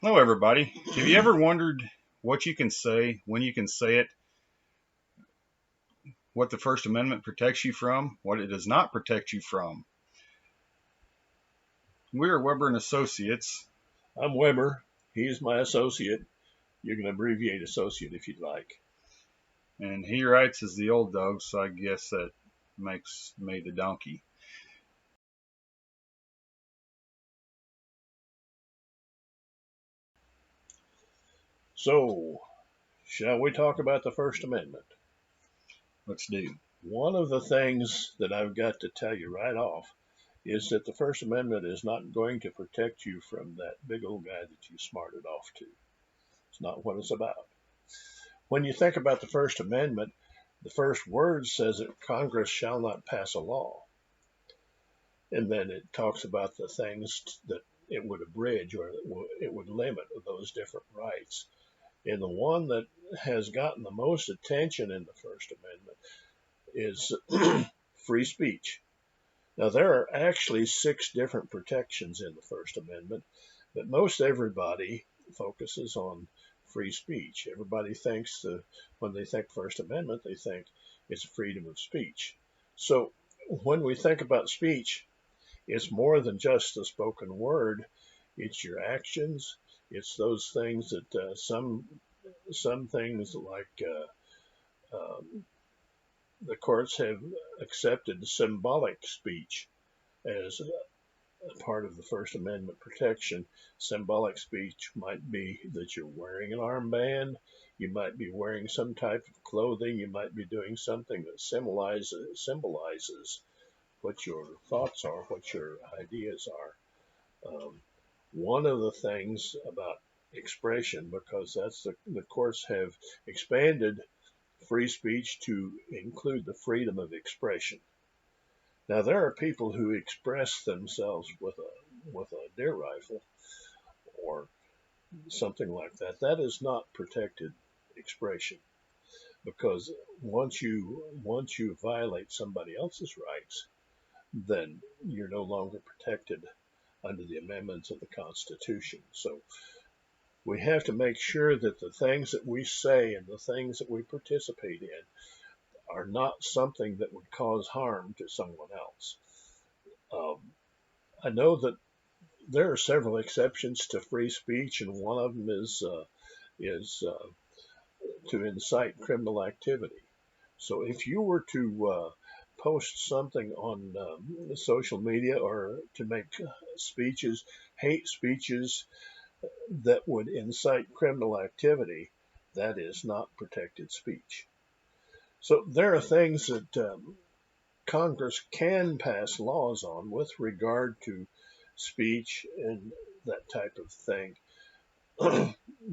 Hello, everybody. Have you ever wondered what you can say, when you can say it, what the First Amendment protects you from, what it does not protect you from? We are Weber and Associates, I'm Weber. He's my associate. You can abbreviate associate if you'd like. and he writes as the old dog, so I guess that makes me the donkey. So, shall we talk about the First Amendment? Let's do. One of the things that I've got to tell you right off is that the First Amendment is not going to protect you from that big old guy that you smarted off to. It's not what it's about. When you think about the First Amendment, the first word says that Congress shall not pass a law. And then it talks about the things that it would abridge or it would limit those different rights. And the one that has gotten the most attention in the First Amendment is free speech. Now, there are actually 6 different protections in the First Amendment, but most everybody focuses on free speech. Everybody thinks when they think First Amendment, they think it's freedom of speech. So when we think about speech, it's more than just the spoken word. It's your actions. It's those things that some things like the courts have accepted symbolic speech as a part of the First Amendment protection. Symbolic speech might be that you're wearing an armband, you might be wearing some type of clothing, you might be doing something that symbolizes what your thoughts are, what your ideas are. One of the things about expression, because the courts have expanded free speech to include the freedom of expression. Now there are people who express themselves with a deer rifle or something like that. That is not protected expression because once you violate somebody else's rights, then you're no longer protected under the amendments of the Constitution. So we have to make sure that the things that we say and the things that we participate in are not something that would cause harm to someone else. Um, I know that there are several exceptions to free speech, and one of them is to incite criminal activity. So if you were to post something on social media or to make speeches, hate speeches that would incite criminal activity, that is not protected speech. So there are things that Congress can pass laws on with regard to speech and that type of thing.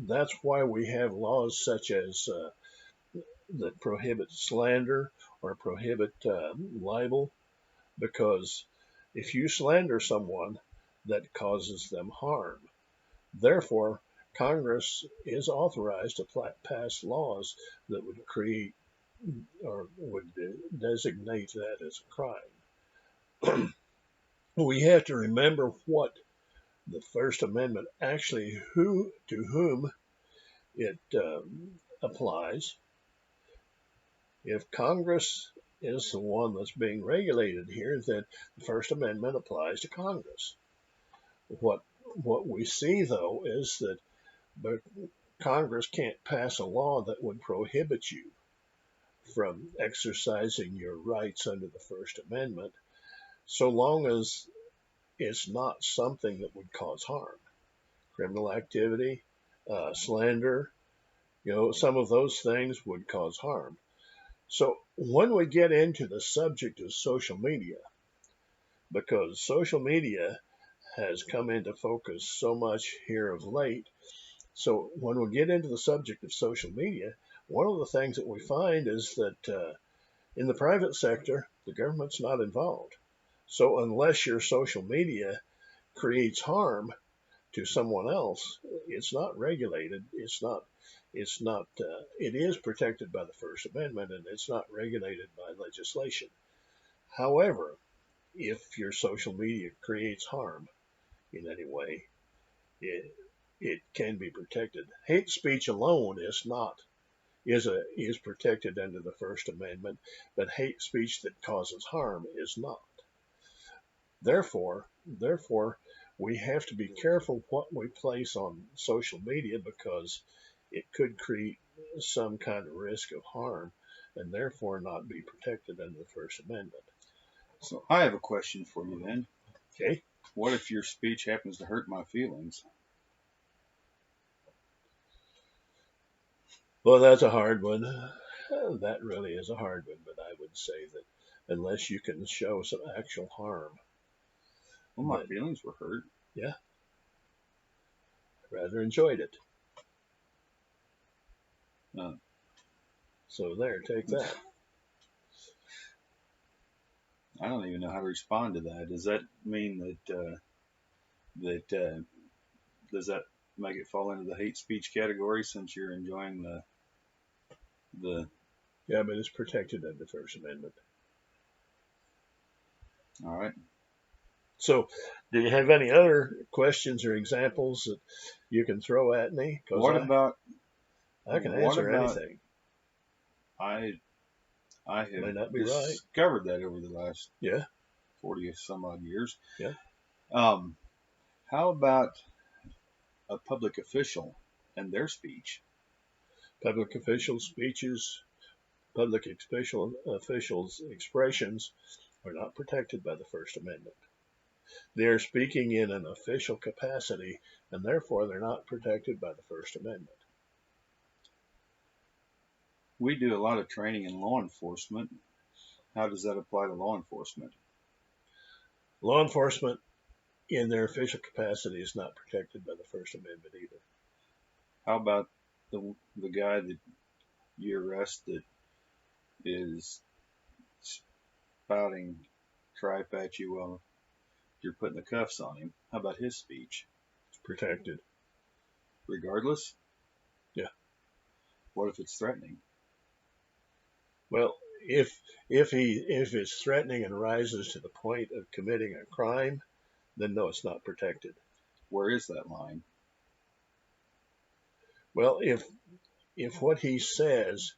That's why we have laws such as that prohibit slander or prohibit libel, because if you slander someone, that causes them harm. Therefore, Congress is authorized to pass laws that would create or would designate that as a crime. We have to remember what the First Amendment actually who to whom it applies. If Congress is the one that's being regulated here, then the First Amendment applies to Congress. What we see though is that Congress can't pass a law that would prohibit you from exercising your rights under the First Amendment, so long as it's not something that would cause harm. Criminal activity, slander, some of those things would cause harm. So when we get into the subject of social media, because social media has come into focus so much here of late, so when we get into the subject of social media, one of the things that we find is that in the private sector, the government's not involved. So unless your social media creates harm to someone else, it's not regulated. It is protected by the First Amendment and it's not regulated by legislation. However, if your social media creates harm in any way, it, it can be protected. Hate speech alone is protected under the First Amendment, but hate speech that causes harm is not. Therefore, we have to be careful what we place on social media because it could create some kind of risk of harm and therefore not be protected under the First Amendment. So I have a question for you then. Okay. What if your speech happens to hurt my feelings? Well, that's a hard one. That really is a hard one, but I would say that unless you can show some actual harm, Well, my then, feelings were hurt. yeah, I rather enjoyed it. So there, take that. I don't even know how to respond to that. Does that mean that does that make it fall into the hate speech category since you're enjoying the? Yeah, but it's protected under the First Amendment. All right. So, do you have any other questions or examples that you can throw at me? What about? I can what answer about- anything. I May have not be right. discovered that over the last Yeah. 40 some odd years. Yeah. How about a public official and their speech? Public official speeches, public officials' expressions are not protected by the First Amendment. They are speaking in an official capacity, and therefore they're not protected by the First Amendment. We do a lot of training in law enforcement. How does that apply to law enforcement? Law enforcement in their official capacity is not protected by the First Amendment either. How about the guy that you arrest that is spouting tripe at you while you're putting the cuffs on him? How about his speech? It's protected. Regardless? Yeah. What if it's threatening? Well, if it's threatening and rises to the point of committing a crime, then no, it's not protected. Where is that line? Well, if what he says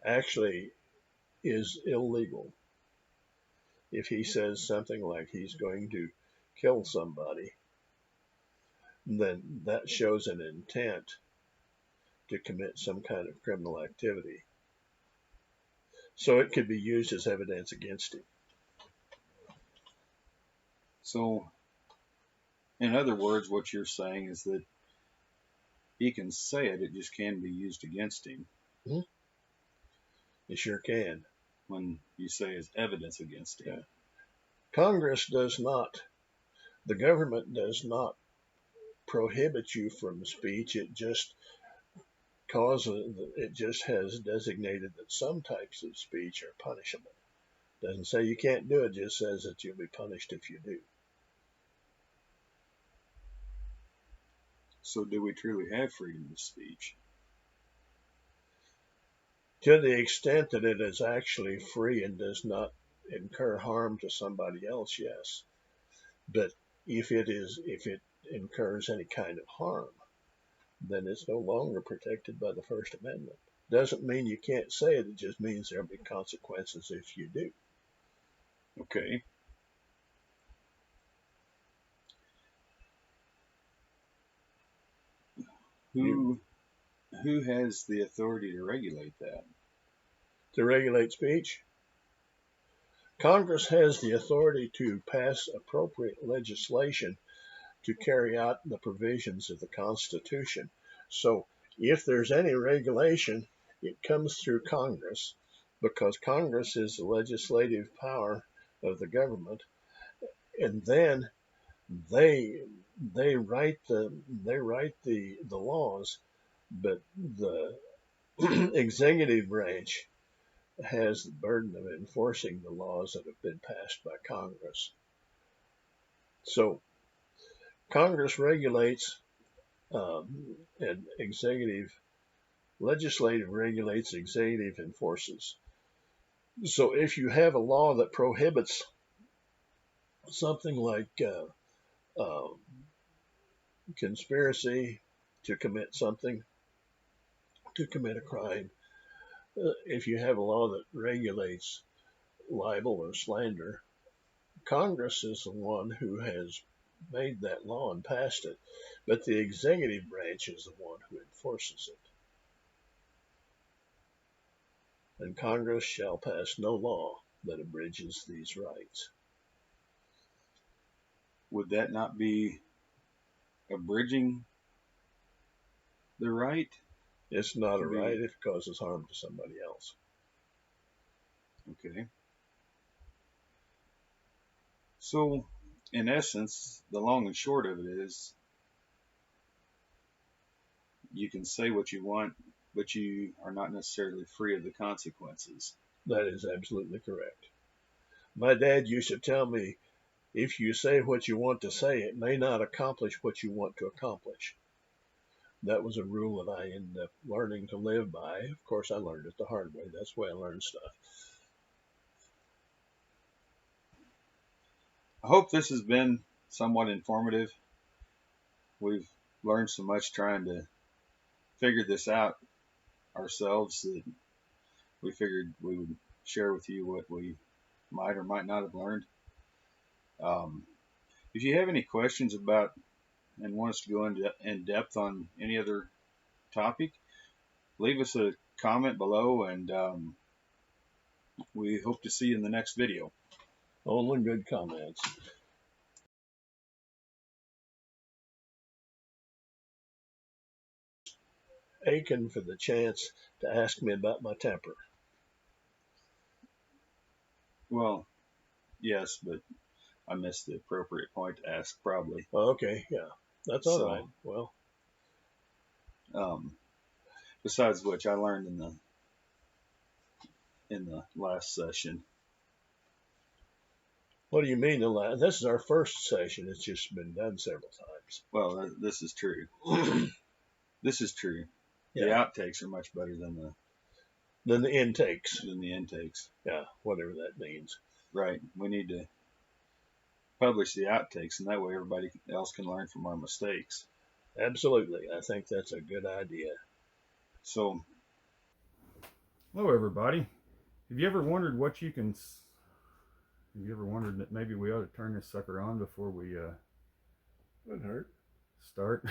actually is illegal, if he says something like he's going to kill somebody, then that shows an intent to commit some kind of criminal activity. So it could be used as evidence against him. So, in other words, what you're saying is that he can say it, it just can be used against him. Mm-hmm. It sure can. When you say as evidence against him. Yeah. Congress does not, the government does not prohibit you from speech. It just has designated that some types of speech are punishable. Doesn't say you can't do it, just says that you'll be punished if you do. So do we truly have freedom of speech? To the extent that it is actually free and does not incur harm to somebody else, yes. But if it incurs any kind of harm, then it's no longer protected by the First Amendment. Doesn't mean you can't say it, it just means there'll be consequences if you do. Okay. Who has the authority to regulate that? To regulate speech? Congress has the authority to pass appropriate legislation to carry out the provisions of the Constitution. So if there's any regulation, it comes through Congress because Congress is the legislative power of the government, and then they write the laws, but the executive branch has the burden of enforcing the laws that have been passed by Congress. So Congress regulates and legislative regulates, executive enforces. So if you have a law that prohibits something like conspiracy, to commit something, to commit a crime. If you have a law that regulates libel or slander, Congress is the one who has made that law and passed it, but the executive branch is the one who enforces it. And Congress shall pass no law that abridges these rights. Would that not be abridging the right? It's not a right if it causes harm to somebody else. Okay. So, in essence, the long and short of it is, you can say what you want, but you are not necessarily free of the consequences. That is absolutely correct. My dad used to tell me, if you say what you want to say, it may not accomplish what you want to accomplish. That was a rule that I ended up learning to live by. Of course, I learned it the hard way. That's the way I learned stuff. I hope this has been somewhat informative. We've learned so much trying to figure this out ourselves that we figured we would share with you what we might or might not have learned. If you have any questions about and want us to go in depth on any other topic, leave us a comment below, and we hope to see you in the next video. Only good comments. Aching for the chance to ask me about my temper. Well, yes, but I missed the appropriate point to ask, probably. Okay, yeah, that's all right. Well, besides which, I learned in the last session. What do you mean the last? This is our first session. It's just been done several times. Well, this is true. This is true. Yeah. The outtakes are much better than the intakes. Than the intakes. Yeah, whatever that means. Right. We need to publish the outtakes, and that way everybody else can learn from our mistakes. Absolutely. I think that's a good idea. So, hello everybody. Have you ever wondered what you can... Have you ever wondered that maybe we ought to turn this sucker on before we Wouldn't hurt. Start?